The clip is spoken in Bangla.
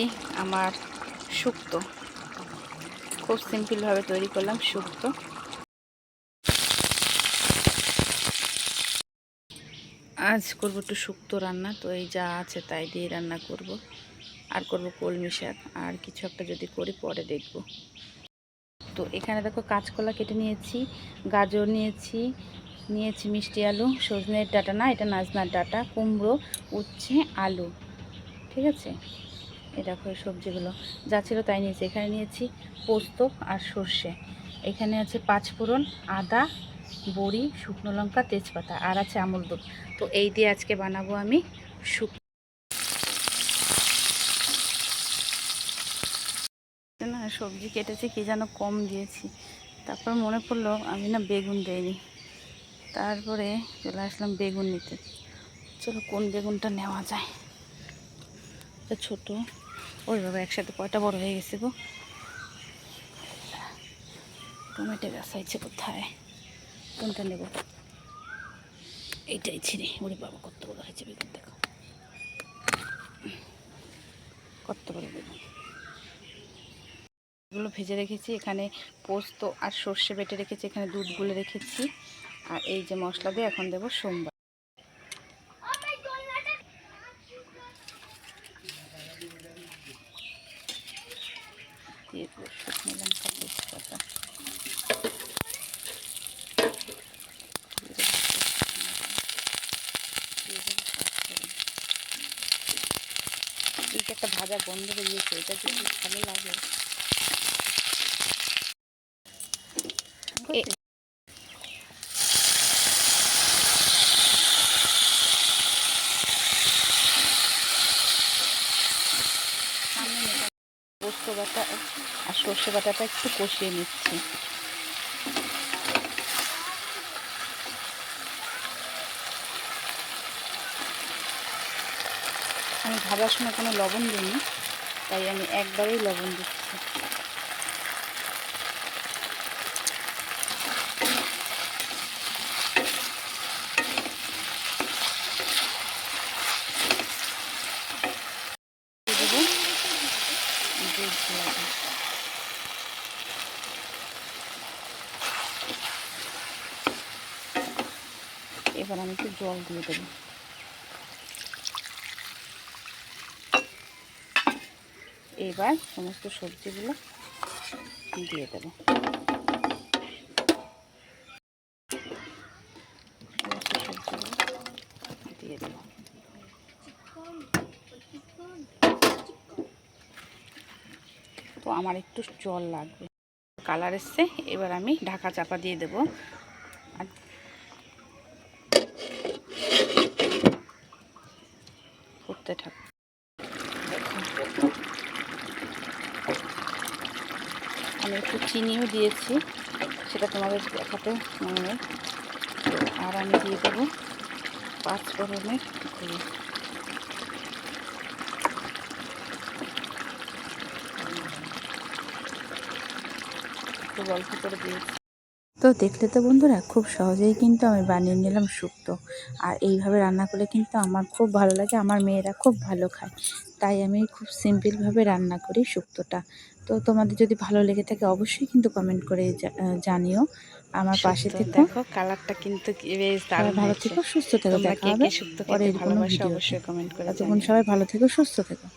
এই আমার শুক্তো খুব সিম্পলভাবে তৈরি করলাম শুক্তো। আজ করবো একটু শুক্তো রান্না, তো এই যা আছে তাই দিয়ে রান্না করব। আর করব কলমি শাক, আর কিছু একটা যদি করি পরে দেখব। তো এখানে দেখো কাঁচকলা কেটে নিয়েছি, গাজর নিয়েছি মিষ্টি আলু, সজনের ডাঁটা না, এটা নাজনার ডাঁটা, কুমড়ো, উচ্ছে, আলু। ঠিক আছে, এই দেখো এই সবজিগুলো যা ছিল তাই নিয়েছি। এখানে নিয়েছি পোস্ত আর সর্ষে, এখানে আছে পাঁচফোড়ন, আদা, বড়ি, শুকনো লঙ্কা, তেজপাতা, আর আছে আমুল দুধ। তো এই দিয়ে আজকে বানাবো আমি না সবজি কেটেছি কি যেন কম দিয়েছি, তারপর মনে পড়লো আমি না বেগুন দেইনি। তারপরে চলে আসলাম বেগুন নিতে। চলো কোন বেগুনটা নেওয়া যায়, এটা ছোটো। ওই বাবা একসাথে কয়টা বড় হয়ে গেছে গো। টমেটো গাছ আছে কোথায়, কোনটা নেব? এইটাই ছিঁড়ে। ওরে বাবা কত বড় হয়েছে বেগুন, দেখো কত বড় বেগুন। এগুলো ভেজে রেখেছি, এখানে পোস্ত আর সর্ষে বেটে রেখেছি, এখানে দুধ গুলে রেখেছি। আর এই যে মশলা দিয়ে এখন দেবো সোমবার। দিয়ে দেবো শুকনো লঙ্কা, তেজপাতা, এইটা একটা ভাজা গন্ধ বেরিয়েছে, এটা যদি ভালো লাগে। পোস্ত বাটা আর সর্ষে বাটাটা একটু কষিয়ে নিচ্ছি। আমি ভাজার সময় কোনো লবণ দিইনি, তাই আমি একবারেই লবণ দিচ্ছি। এবার আমি একটু জল দিয়ে দেবো। এবার সমস্ত সবজিগুলো দিয়ে দেবো। দিয়ে দেবো। তো আমার একটু জল লাগবে, কালার এসছে। এবার আমি ঢাকা চাপা দিয়ে দেবো। আর করতে থাকবো। আমি একটু চিনিও দিয়েছি, সেটা তোমাদের দেখাতে মনে নেই। আর আমি দিয়ে দেবো পাঁচফোড়নের গুঁড়ো। একটু অল্প করে দিয়েছি। তো দেখলে তো বন্ধুরা, খুব সহজেই কিন্তু আমি বানিয়ে নিলাম শুক্তো। আর এইভাবে রান্না করলে কিন্তু আমার খুব ভালো লাগে, আমার মেয়েরা খুব ভালো খায়। তাই আমি খুব সিম্পলভাবে রান্না করি শুক্তোটা। তো তোমাদের যদি ভালো লেগে থাকে অবশ্যই কিন্তু কমেন্ট করে জানিও, আমার পাশে থেকে। দেখো কালারটা কিন্তু বেশ দারুণ। ভালো থেকো, সুস্থ থেকো, দেখা হবে পরে কোনো ভিডিওতে। ততক্ষণ সবাই ভালো থেকো, সুস্থ থেকো।